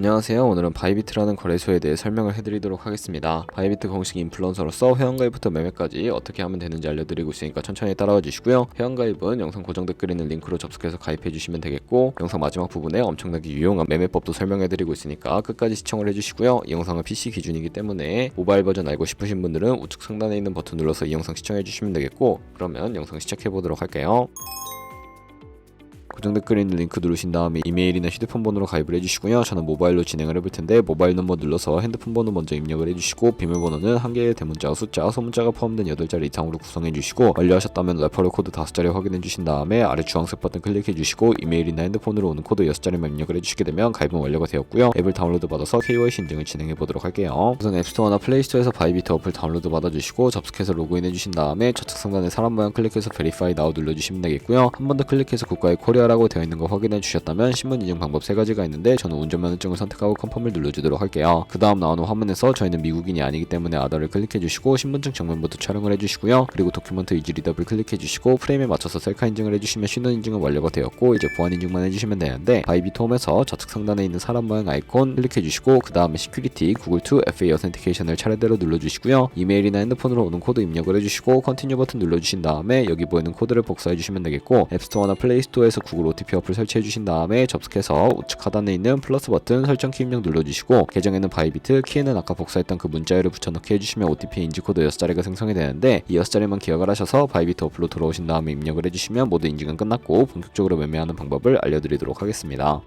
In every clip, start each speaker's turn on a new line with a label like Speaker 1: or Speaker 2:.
Speaker 1: 안녕하세요. 오늘은 바이비트라는 거래소에 대해 설명을 해드리도록 하겠습니다. 바이비트 공식 인플루언서로서 회원가입부터 매매까지 어떻게 하면 되는지 알려드리고 있으니까 천천히 따라와 주시고요. 회원가입은 영상 고정 댓글에 있는 링크로 접속해서 가입해 주시면 되겠고, 영상 마지막 부분에 엄청나게 유용한 매매법도 설명해드리고 있으니까 끝까지 시청을 해주시고요. 이 영상은 PC 기준이기 때문에 모바일 버전 알고 싶으신 분들은 우측 상단에 있는 버튼 눌러서 이 영상 시청해 주시면 되겠고, 그러면 영상 시작해 보도록 할게요. 고정 댓글에 있는 링크 누르신 다음에 이메일이나 휴대폰 번호로 가입을 해주시고요. 저는 모바일로 진행을 해볼 텐데, 모바일 넘버 눌러서 핸드폰 번호 먼저 입력을 해주시고, 비밀번호는 한 개의 대문자와 숫자, 소문자가 포함된 8자리 이상으로 구성해주시고, 완료하셨다면 레퍼럴 코드 5자리 확인해주신 다음에 아래 주황색 버튼 클릭해주시고, 이메일이나 핸드폰으로 오는 코드 6자리만 입력을 해주시게 되면 가입은 완료가 되었고요. 앱을 다운로드 받아서 KYC 인증을 진행해보도록 할게요. 우선 앱스토어나 플레이스토어에서 바이비트 어플 다운로드 받아주시고, 접속해서 로그인해주신 다음에 좌측 상단에 사람 모양 클릭해서 Verify Now 눌러주시면 되겠고요. 한 번 더 클릭해서 국가의 코리아 라고 되어 있는 거 확인해 주셨다면 신분 인증 방법 3가지가 있는데, 저는 운전면허증을 선택하고 컨펌을 눌러주도록 할게요. 그 다음 나오는 화면에서 저희는 미국인이 아니기 때문에 아더를 클릭해 주시고, 신분증 정면부터 촬영을 해주시고요. 그리고 도큐먼트 이지 리더블 클릭해 주시고, 프레임에 맞춰서 셀카 인증을 해주시면 신원 인증은 완료가 되었고, 이제 보안 인증만 해주시면 되는데, 바이비트 홈에서 좌측 상단에 있는 사람 모양 아이콘 클릭해 주시고, 그 다음에 시큐리티 구글2 FA 어센티케이션을 차례대로 눌러주시고요. 이메일이나 핸드폰으로 오는 코드 입력을 해주시고, 컨티뉴 버튼 눌러주신 다음에 여기 보이는 코드를 복사해 주시면 되겠고, 앱스토어나 플레이스토어에서 구글 OTP 어플 설치해 주신 다음에 접속해서 우측 하단에 있는 플러스 버튼 설정 키 입력 눌러주시고, 계정에는 바이비트, 키에는 아까 복사했던 그 문자열을 붙여넣기 해주시면 OTP 인지 코드 6자리가 생성이 되는데, 이 6자리만 기억을 하셔서 바이비트 어플로 돌아오신 다음에 입력을 해주시면 모든 인증은 끝났고 본격적으로 매매하는 방법을 알려드리도록 하겠습니다.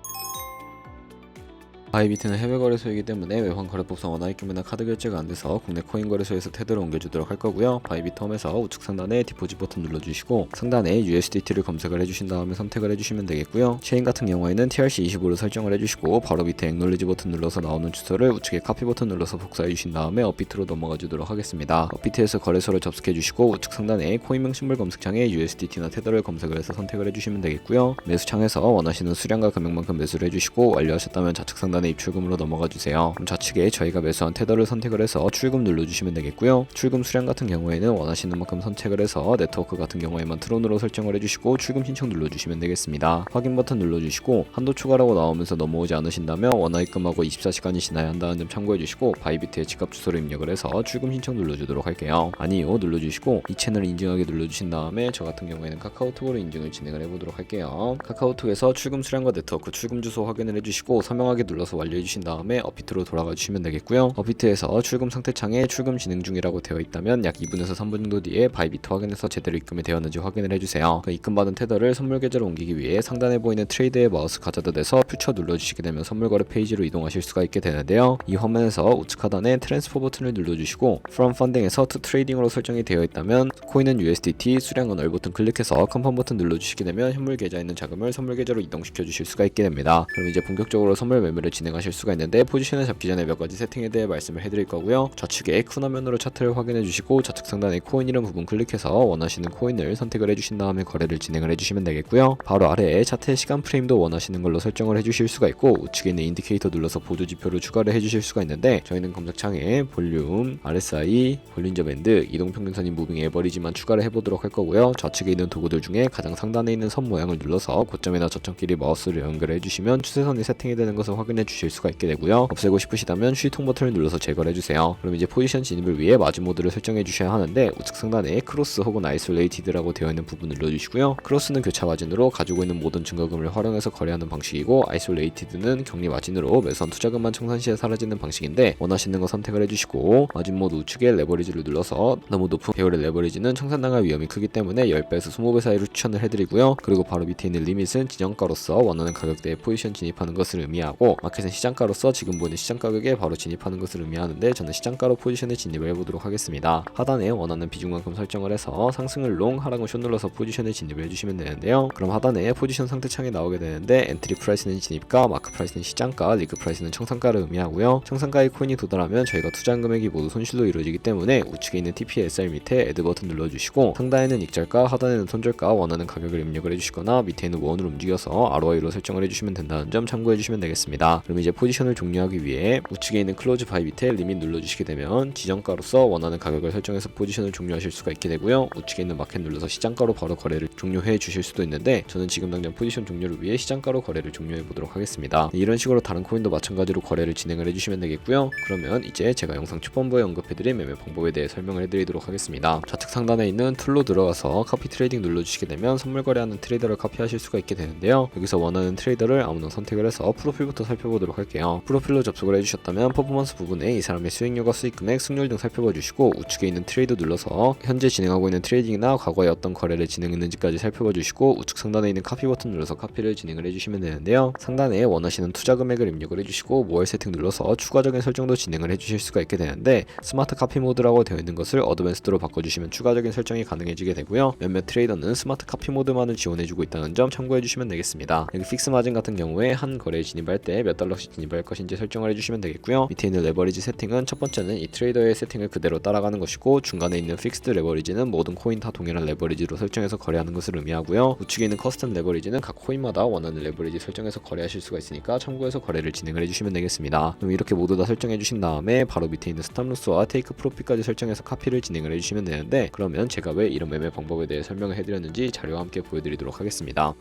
Speaker 1: 바이비트는 해외 거래소이기 때문에 외환 거래법상 원화입금이나 카드 결제가 안 돼서 국내 코인 거래소에서 테더를 옮겨주도록 할 거고요. 바이비트 홈에서 우측 상단에 디포짓 버튼 눌러주시고, 상단에 USDT를 검색을 해주신 다음에 선택을 해주시면 되겠고요. 체인 같은 경우에는 TRC25를 설정을 해주시고, 바로 밑에 액놀리지 버튼 눌러서 나오는 주소를 우측에 카피 버튼 눌러서 복사해 주신 다음에 업비트로 넘어가 주도록 하겠습니다. 업비트에서 거래소를 접속해 주시고, 우측 상단에 코인명 심볼 검색창에 USDT나 테더를 검색을 해서 선택을 해주시면 되겠고요. 매수창에서 원하시는 수량과 금액만큼 매수를 해주시고, 완료하셨다면 좌측 상단 입출금으로 넘어가 주세요. 그럼 좌측에 저희가 매수한 테더를 선택을 해서 출금 눌러주시면 되겠고요. 출금 수량 같은 경우에는 원하시는 만큼 선택을 해서, 네트워크 같은 경우에만 트론으로 설정을 해주시고 출금 신청 눌러주시면 되겠습니다. 확인 버튼 눌러주시고, 한도 추가라고 나오면서 넘어오지 않으신다면 원화입금하고 24시간이 지나야 한다는 점 참고해주시고, 바이비트의 지갑 주소를 입력을 해서 출금 신청 눌러주도록 할게요. 아니요 눌러주시고, 이 채널 인증하게 눌러주신 다음에 저 같은 경우에는 카카오톡으로 인증을 진행을 해보도록 할게요. 카카오톡에서 출금 수량과 네트워크, 출금 주소 확인을 해주시고 서명하게 눌러서 완료해주신 다음에 업비트로 돌아가 주시면 되겠고요. 업비트에서 출금 상태 창에 출금 진행 중이라고 되어 있다면 약 2분에서 3분 정도 뒤에 바이비트 확인해서 제대로 입금이 되었는지 확인을 해주세요. 그 입금받은 테더를 선물 계좌로 옮기기 위해 상단에 보이는 트레이드의 마우스 가져다 대서 퓨처 눌러주시게 되면 선물 거래 페이지로 이동하실 수가 있게 되는데요. 이 화면에서 우측 하단에 트랜스퍼 버튼을 눌러주시고, From Funding에서 To Trading으로 설정이 되어 있다면 코인은 USDT, 수량은 얼 버튼 클릭해서 컨펌 버튼 눌러주시게 되면 현물 계좌에 있는 자금을 선물 계좌로 이동시켜 주실 수가 있게 됩니다. 그럼 이제 본격적으로 선물 매매를 진행하실 수가 있는데, 포지션을 잡기 전에 몇 가지 세팅에 대해 말씀을 해드릴 거고요. 좌측에 쿤 화면으로 차트를 확인해 주시고, 좌측 상단에 코인 이름 부분 클릭해서 원하시는 코인을 선택을 해주신 다음에 거래를 진행을 해주시면 되겠고요. 바로 아래에 차트의 시간 프레임도 원하시는 걸로 설정을 해주실 수가 있고, 우측에 있는 인디케이터 눌러서 보조 지표를 추가를 해주실 수가 있는데, 저희는 검색창에 볼륨, RSI, 볼린저 밴드, 이동평균선인 무빙 에버리지만 추가를 해보도록 할 거고요. 좌측에 있는 도구들 중에 가장 상단에 있는 선 모양을 눌러서 고점이나 저점끼리 마우스를 연결해 주시면 추세선이 세팅이 되는 것을 확인해 주실 수가 있게 되고요. 없애고 싶으시다면 휴통 버튼을 눌러서 제거를 해주세요. 그럼 이제 포지션 진입을 위해 마진 모드를 설정해 주셔야 하는데, 우측 상단에 크로스 혹은 아이솔레이티드라고 되어 있는 부분 눌러주시고요. 크로스는 교차 마진으로 가지고 있는 모든 증거금을 활용해서 거래하는 방식이고, 아이솔레이티드는 격리 마진으로 매수한 투자금만 청산 시에 사라지는 방식인데, 원하시는 거 선택을 해주시고, 마진 모드 우측에 레버리지를 눌러서 너무 높은 배율의 레버리지는 청산당할 위험이 크기 때문에 10배에서 20배 사이로 추천을 해드리고요. 그리고 바로 밑에 있는 리밋은 지정가로서 원하는 가격대에 포지션 진입하는 것을 의미하고, 마켓은 시장가로서 지금 보이는 시장 가격에 바로 진입하는 것을 의미하는데, 저는 시장가로 포지션에 진입을 해보도록 하겠습니다. 하단에 원하는 비중만큼 설정을 해서 상승을 롱, 하락은 숏 눌러서 포지션에 진입을 해주시면 되는데요. 그럼 하단에 포지션 상태 창이 나오게 되는데, 엔트리 프라이스는 진입가, 마크 프라이스는 시장가, 리그 프라이스는 청산가를 의미하고요. 청산가의 코인이 도달하면 저희가 투자한 금액이 모두 손실로 이루어지기 때문에 우측에 있는 TPSR 밑에 애드 버튼 눌러주시고, 상단에는 익절가, 하단에는 손절가, 원하는 가격을 입력을 해주시거나 밑에 있는 원으로 움직여서 ROI로 설정을 해주시면 된다는 점 참고해주시면 되겠습니다. 그럼 이제 포지션을 종료하기 위해 우측에 있는 클로즈 바이 밑에 리밋 눌러주시게 되면 지정가로서 원하는 가격을 설정해서 포지션을 종료하실 수가 있게 되고요. 우측에 있는 마켓 눌러서 시장가로 바로 거래를 종료해 주실 수도 있는데 저는 지금 당장 포지션 종료를 위해 시장가로 거래를 종료해 보도록 하겠습니다. 이런 식으로 다른 코인도 마찬가지로 거래를 진행을 해주시면 되겠고요. 그러면 이제 제가 영상 초반부에 언급해드린 매매 방법에 대해 설명을 해드리도록 하겠습니다. 좌측 상단에 있는 툴로 들어가서 카피 트레이딩 눌러주시게 되면 선물 거래하는 트레이더를 카피하실 수가 있게 되는데요. 여기서 원하는 트레이더를 아무나 선택을 해서 프로필부터 살펴보도록 할게요. 프로필로 접속을 해주셨다면 퍼포먼스 부분에 이 사람의 수익률과 수익금액, 승률 등 살펴봐 주시고 우측에 있는 트레이더 눌러서 현재 진행하고 있는 트레이딩이나 과거에 어떤 거래를 진행했는지까지 살펴봐 주시고 우측 상단에 있는 카피 버튼 눌러서 카피를 진행을 해주시면 되는데요. 상단에 원하시는 투자 금액을 입력을 해주시고 모알 세팅 눌러서 추가적인 설정도 진행을 해주실 수가 있게 되는데 스마트 카피 모드라고 되어 있는 것을 어드밴스드로 바꿔주시면 추가적인 설정이 가능해지게 되고요. 몇몇 트레이더는 스마트 카피 모드만을 지원해주고 있다는 점 참고해주시면 되겠습니다. 여기 픽스 마진 같은 경우에 한 거래에 진입할 때 몇 달러씩 진입할 것인지 설정을 해주시면 되겠고요. 밑에 있는 레버리지 세팅은 첫 번째는 이 트레이더의 세팅을 그대로 따라가는 것이고 중간에 있는 픽스드 레버리지는 모든 코인 다 동일한 레버리지로 설정해서 거래하는 것을 의미하고요. 우측에 있는 커스텀 레버리지는 각 코인마다 원하는 레버리지 설정해서 거래하실 수가 있으니까 참고해서 거래를 진행을 해주시면 되겠습니다. 그럼 이렇게 모두 다 설정해 주신 다음에 바로 밑에 있는 스탑로스와 테이크 프로핏까지 설정해서 카피를 진행을 해주시면 되는데 그러면 제가 왜 이런 매매 방법에 대해 설명을 해드렸는지 자료와 함께 보여드리도록 하겠습니다.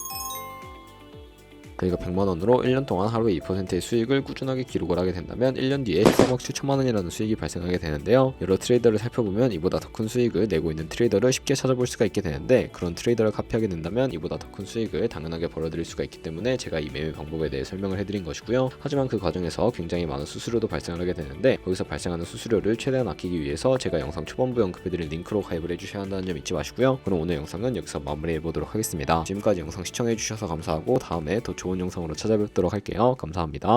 Speaker 1: 저희가 100만원으로 1년 동안 하루에 2%의 수익을 꾸준하게 기록을 하게 된다면 1년 뒤에 13억 7천만원이라는 수익이 발생하게 되는데요. 여러 트레이더를 살펴보면 이보다 더 큰 수익을 내고 있는 트레이더를 쉽게 찾아볼 수가 있게 되는데 그런 트레이더를 카피하게 된다면 이보다 더 큰 수익을 당연하게 벌어들일 수가 있기 때문에 제가 이 매매 방법에 대해 설명을 해드린 것이고요. 하지만 그 과정에서 굉장히 많은 수수료도 발생을 하게 되는데 거기서 발생하는 수수료를 최대한 아끼기 위해서 제가 영상 초반부에 언급해드린 링크로 가입을 해주셔야 한다는 점 잊지 마시고요. 그럼 오늘 영상은 여기서 마무리해보도록 하겠습니다. 지금까지 영상 시청해주셔서 감사하고 다음에 더 좋은 영상으로 찾아뵙도록 할게요. 감사합니다.